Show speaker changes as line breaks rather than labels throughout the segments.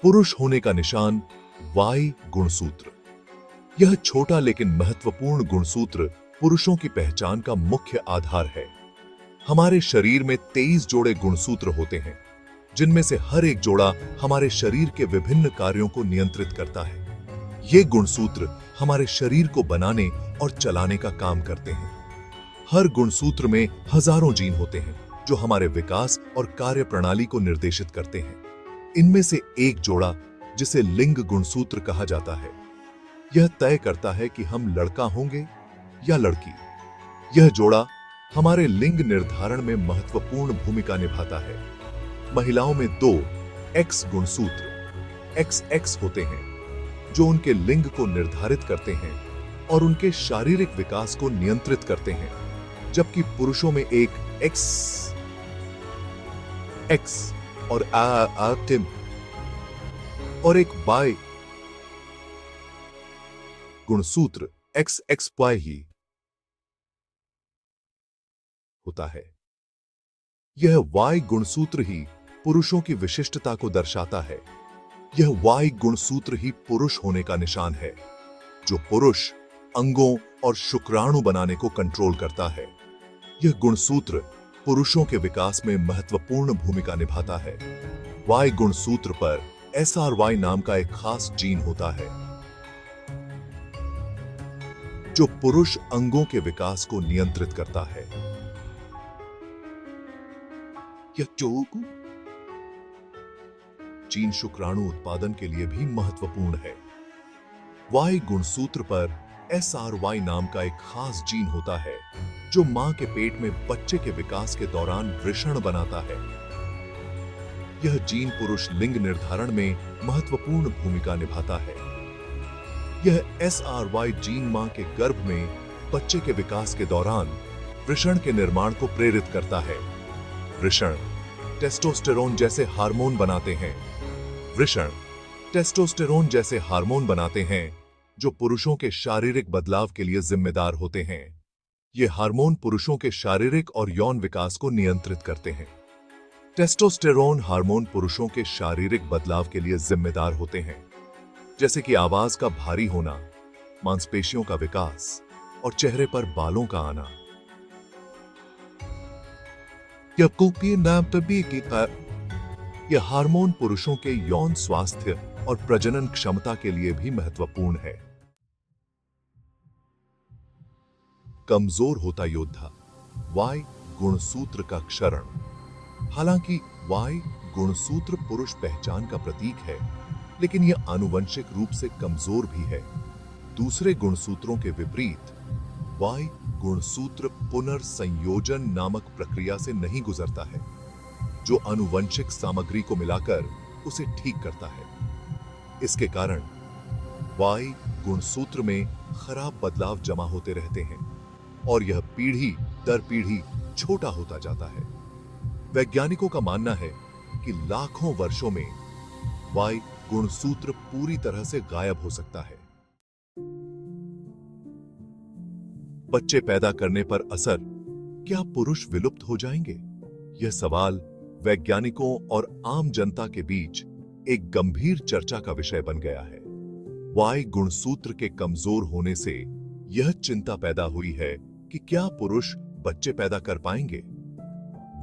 पुरुष होने का निशान वाई गुणसूत्र। यह छोटा लेकिन महत्वपूर्ण गुणसूत्र पुरुषों की पहचान का मुख्य आधार है। हमारे शरीर में 23 जोड़े गुणसूत्र होते हैं, जिनमें से हर एक जोड़ा हमारे शरीर के विभिन्न कार्यों को नियंत्रित करता है। ये गुणसूत्र हमारे शरीर को बनाने और चलाने का काम करते हैं। हर गुणसूत्र में हजारों जीन होते हैं, जो हमारे विकास और कार्य प्रणाली को निर्देशित करते हैं। इनमें से एक जोड़ा, जिसे लिंग गुणसूत्र कहा जाता है, यह तय करता है कि हम लड़का होंगे या लड़की। यह जोड़ा हमारे लिंग निर्धारण में महत्वपूर्ण भूमिका निभाता है। महिलाओं में 2 एक्स गुणसूत्र XX होते हैं, जो उनके लिंग को निर्धारित करते हैं और उनके शारीरिक विकास को नियंत्रित करते हैं, जबकि पुरुषों में एक X और टिम और एक Y गुणसूत्र XY ही होता है। यह Y गुणसूत्र ही पुरुषों की विशिष्टता को दर्शाता है। यह Y गुणसूत्र ही पुरुष होने का निशान है, जो पुरुष अंगों और शुक्राणु बनाने को कंट्रोल करता है। यह गुणसूत्र पुरुषों के विकास में महत्वपूर्ण भूमिका निभाता है। Y गुणसूत्र पर SRY नाम का एक खास जीन होता है, जो पुरुष अंगों के विकास को नियंत्रित करता है। यह जीन शुक्राणु उत्पादन के लिए भी महत्वपूर्ण है। Y गुणसूत्र पर SRY नाम का एक खास जीन होता है, जो मां के पेट में बच्चे के विकास के दौरान वृषण बनाता है। यह जीन पुरुष लिंग निर्धारण में महत्वपूर्ण भूमिका निभाता है। यह SRY जीन मां के गर्भ में बच्चे के विकास के दौरान वृषण के निर्माण को प्रेरित करता है। वृषण टेस्टोस्टेरोन जैसे हार्मोन बनाते हैं। वृषण टेस्टोस्टेरोन जैसे हार्मोन बनाते हैं, जो पुरुषों के शारीरिक बदलाव के लिए जिम्मेदार होते हैं। ये हार्मोन पुरुषों के शारीरिक और यौन विकास को नियंत्रित करते हैं। टेस्टोस्टेरोन हार्मोन पुरुषों के शारीरिक बदलाव के लिए जिम्मेदार होते हैं, जैसे कि आवाज का भारी होना, मांसपेशियों का विकास और चेहरे पर बालों का आना। यह हार्मोन पुरुषों के यौन स्वास्थ्य और प्रजनन क्षमता के लिए भी महत्वपूर्ण है। कमजोर होता योद्धा Y गुणसूत्र का क्षरण। हालांकि Y गुणसूत्र पुरुष पहचान का प्रतीक है, लेकिन यह आनुवंशिक रूप से कमजोर भी है। दूसरे गुणसूत्रों के विपरीत Y गुणसूत्र पुनर्संयोजन नामक प्रक्रिया से नहीं गुजरता है, जो आनुवंशिक सामग्री को मिलाकर उसे ठीक करता है। इसके कारण Y गुणसूत्र में खराब बदलाव जमा होते रहते हैं और यह पीढ़ी दर पीढ़ी छोटा होता जाता है। वैज्ञानिकों का मानना है कि लाखों वर्षों में Y गुणसूत्र पूरी तरह से गायब हो सकता है। बच्चे पैदा करने पर असर, क्या पुरुष विलुप्त हो जाएंगे? यह सवाल वैज्ञानिकों और आम जनता के बीच एक गंभीर चर्चा का विषय बन गया है। Y गुणसूत्र के कमजोर होने से यह चिंता पैदा हुई है कि क्या पुरुष बच्चे पैदा कर पाएंगे।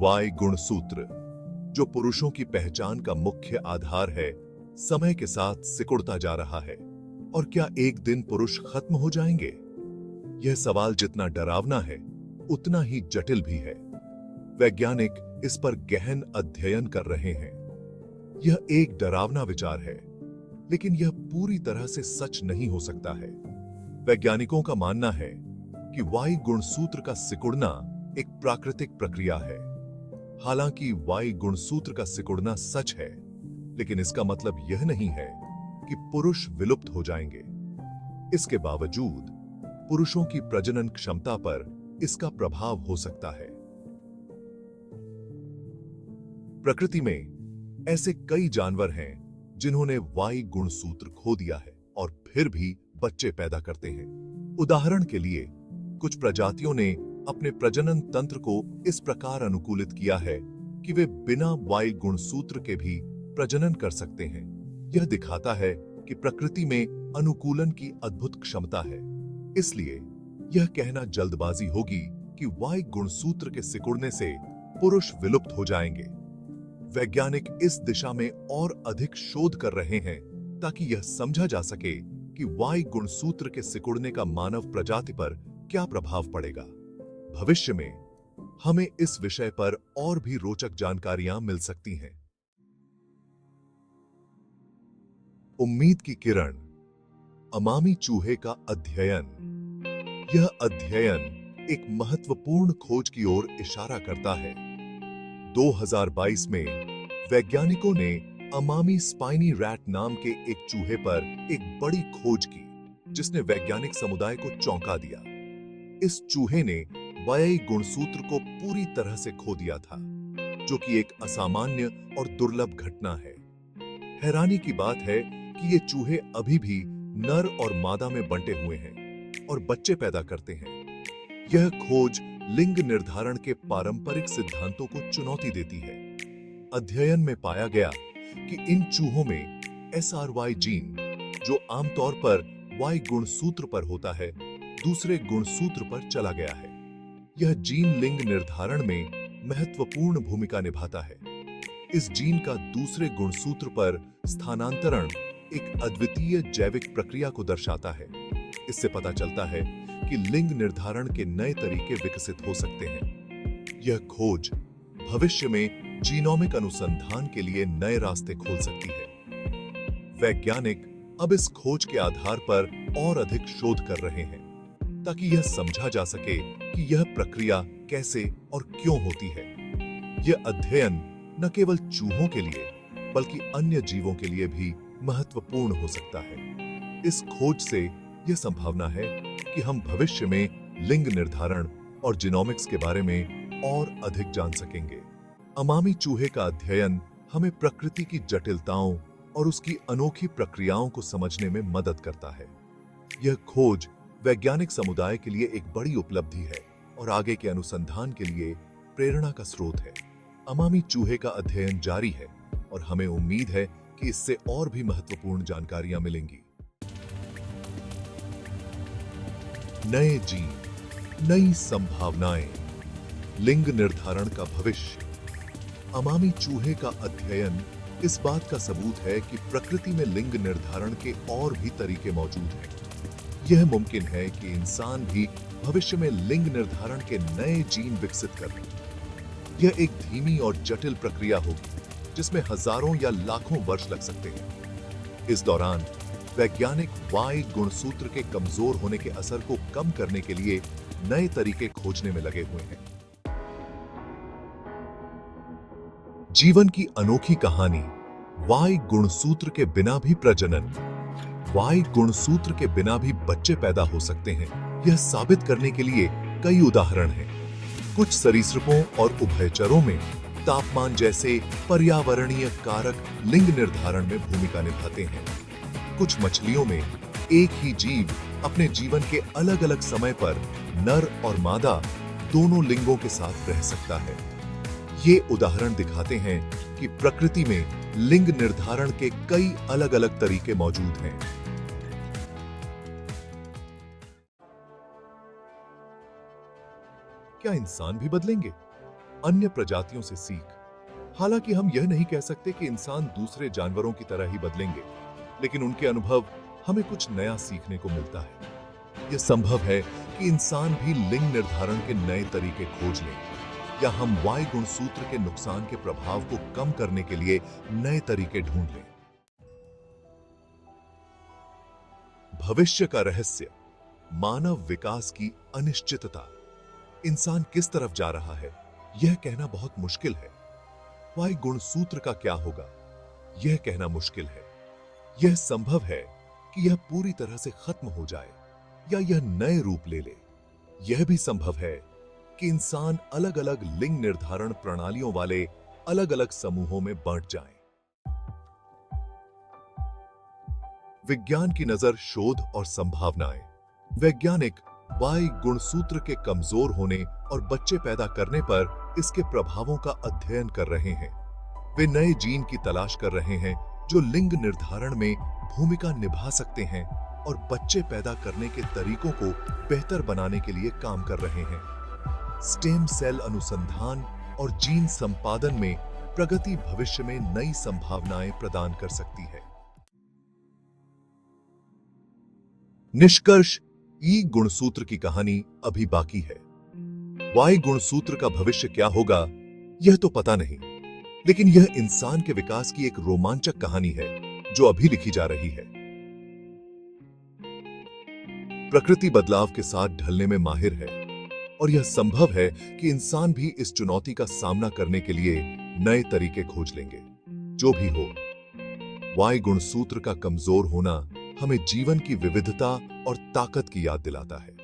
Y गुणसूत्र, जो पुरुषों की पहचान का मुख्य आधार है, समय के साथ सिकुड़ता जा रहा है। और क्या एक दिन पुरुष खत्म हो जाएंगे? यह सवाल जितना डरावना है, उतना ही जटिल भी है। वैज्ञानिक इस पर गहन अध्ययन कर रहे हैं। यह एक डरावना विचार है, लेकिन यह पूरी तरह से सच नहीं हो सकता है। वैज्ञानिकों का मानना है कि Y गुणसूत्र का सिकुड़ना एक प्राकृतिक प्रक्रिया है। हालांकि Y गुणसूत्र का सिकुड़ना सच है, लेकिन इसका मतलब यह नहीं है कि पुरुष विलुप्त हो जाएंगे। इसके बावजूद पुरुषों की प्रजनन क्षमता पर इसका प्रभाव हो सकता है। प्रकृति में ऐसे कई जानवर हैं जिन्होंने Y गुणसूत्र खो दिया है और फिर भी बच्चे पैदा करते हैं। उदाहरण के लिए, कुछ प्रजातियों ने अपने प्रजनन तंत्र को इस प्रकार अनुकूलित किया है कि वे बिना Y गुणसूत्र के भी प्रजनन कर सकते हैं। यह दिखाता है कि प्रकृति में अनुकूलन की अद्भुत क्षमता है। इसलिए यह कहना जल्दबाजी होगी कि वाई गुणसूत्र के सिकुड़ने से पुरुष विलुप्त हो जाएंगे। वैज्ञानिक इस दिशा में और अधिक शोध कर रहे हैं ताकि यह समझा जा सके कि वाई गुणसूत्र के सिकुड़ने का मानव प्रजाति पर क्या प्रभाव पड़ेगा। भविष्य में हमें इस विषय पर और भी रोचक जानकारियां मिल सकती हैं। उम्मीद की किरण, अमामी चूहे का अध्ययन। यह अध्ययन एक महत्वपूर्ण खोज की ओर इशारा करता है। 2022 में वैज्ञानिकों ने अमामी स्पाइनी रैट नाम के एक चूहे पर एक बड़ी खोज की, जिसने वैज्ञानिक समुदाय को चौंका दिया। इस चूहे ने वाई गुणसूत्र को पूरी तरह से खो दिया था, जो कि एक असामान्य और दुर्लभ घटना है। हैरानी की बात है कि ये चूहे अभी भी नर और मादा में बंटे हुए हैं और बच्चे पैदा करते हैं। यह खोज लिंग निर्धारण के पारंपरिक सिद्धांतों को चुनौती देती है। अध्ययन में पाया गया कि इन चूहों में SRY जीन, जो आमतौर पर वाई गुणसूत्र पर होता है, दूसरे गुणसूत्र पर चला गया है। यह जीन लिंग निर्धारण में महत्वपूर्ण भूमिका निभाता है। इस जीन का दूसरे गुणसूत्र पर स्थानांतरण एक अद्वितीय जैविक प्रक्रिया को दर्शाता है। इससे पता चलता है कि लिंग निर्धारण के नए तरीके विकसित हो सकते हैं। यह खोज भविष्य में जीनोमिक अनुसंधान के लिए नए रास्ते खोल सकती है। वैज्ञानिक अब इस खोज के आधार पर और अधिक शोध कर रहे हैं ताकि यह समझा जा सके कि यह प्रक्रिया कैसे और क्यों होती है। यह अध्ययन न केवल चूहों के लिए बल्कि अन्य जीवों के लिए भी महत्वपूर्ण हो सकता है। इस खोज से यह संभावना है कि हम भविष्य में लिंग निर्धारण और जीनोमिक्स के बारे में और अधिक जान सकेंगे। अमामी चूहे का अध्ययन हमें प्रकृति की जटिलताओं और उसकी अनोखी प्रक्रियाओं को समझने में मदद करता है। यह खोज वैज्ञानिक समुदाय के लिए एक बड़ी उपलब्धि है और आगे के अनुसंधान के लिए प्रेरणा का स्रोत है। अमामी चूहे का अध्ययन जारी है और हमें उम्मीद है कि इससे और भी महत्वपूर्ण जानकारियां मिलेंगी। नए जीन, नई संभावनाएं, लिंग निर्धारण का भविष्य। अमामी चूहे का अध्ययन इस बात का सबूत है कि प्रकृति में लिंग निर्धारण के और भी तरीके मौजूद हैं। यह मुमकिन है कि इंसान भी भविष्य में लिंग निर्धारण के नए जीन विकसित कर लें। यह एक धीमी और जटिल प्रक्रिया होगी जिसमें हजारों या लाखों वर्ष लग सकते हैं। इस दौरान वैज्ञानिक वाई गुणसूत्र के कमजोर होने के असर को कम करने के लिए नए तरीके खोजने में लगे हुए हैं। जीवन की अनोखी कहानी, वाई गुणसूत्र के बिना भी प्रजनन। वाई गुणसूत्र के बिना भी बच्चे पैदा हो सकते हैं। यह साबित करने के लिए कई उदाहरण हैं। कुछ सरीसृपों और उभयचरों में तापमान जैसे पर्यावरणीय कारक लिंग निर्धारण में भूमिका निभाते हैं। कुछ मछलियों में एक ही जीव अपने जीवन के अलग-अलग समय पर नर और मादा दोनों लिंगों के साथ रह सकता है। ये उदाहरण दिखाते हैं कि प्रकृति में लिंग निर्धारण के कई अलग-अलग तरीके मौजूद हैं। क्या इंसान भी बदलेंगे? अन्य प्रजातियों से सीख। हालांकि हम यह नहीं कह सकते कि इंसान दूसरे जानवरों की तरह ही बदलेंगे, लेकिन उनके अनुभव हमें कुछ नया सीखने को मिलता है। यह संभव है कि इंसान भी लिंग निर्धारण के नए तरीके खोज लें, या हम वाई गुणसूत्र के नुकसान के प्रभाव को कम करने के लिए नए तरीके ढूंढ लें। भविष्य का रहस्य, मानव विकास की अनिश्चितता। इंसान किस तरफ जा रहा है, यह कहना बहुत मुश्किल है। वाई गुणसूत्र का क्या होगा, यह कहना मुश्किल है। यह संभव है कि यह पूरी तरह से खत्म हो जाए या यह नए रूप ले ले। यह भी संभव है कि इंसान अलग-अलग लिंग निर्धारण प्रणालियों वाले अलग-अलग समूहों में बंट जाएं। विज्ञान की नजर, शोध और संभावनाएं। वैज्ञानिक वाई गुणसूत्र के कमजोर होने और बच्चे पैदा करने पर इसके प्रभावों का अध्ययन कर रहे हैं। वे नए जीन की तलाश कर रहे हैं जो लिंग निर्धारण में भूमिका निभा सकते हैं और बच्चे पैदा करने के तरीकों को बेहतर बनाने के लिए काम कर रहे हैं। स्टेम सेल अनुसंधान और जीन संपादन में प्रगति भविष्य में नई संभावनाएं प्रदान कर सकती है। निष्कर्ष, ई गुणसूत्र की कहानी अभी बाकी है। वाई गुणसूत्र का भविष्य क्या होगा, यह तो पता नहीं, लेकिन यह इंसान के विकास की एक रोमांचक कहानी है जो अभी लिखी जा रही है। प्रकृति बदलाव के साथ ढलने में माहिर है और यह संभव है कि इंसान भी इस चुनौती का सामना करने के लिए नए तरीके खोज लेंगे। जो भी हो, वाई गुणसूत्र का कमजोर होना हमें जीवन की विविधता और ताकत की याद दिलाता है।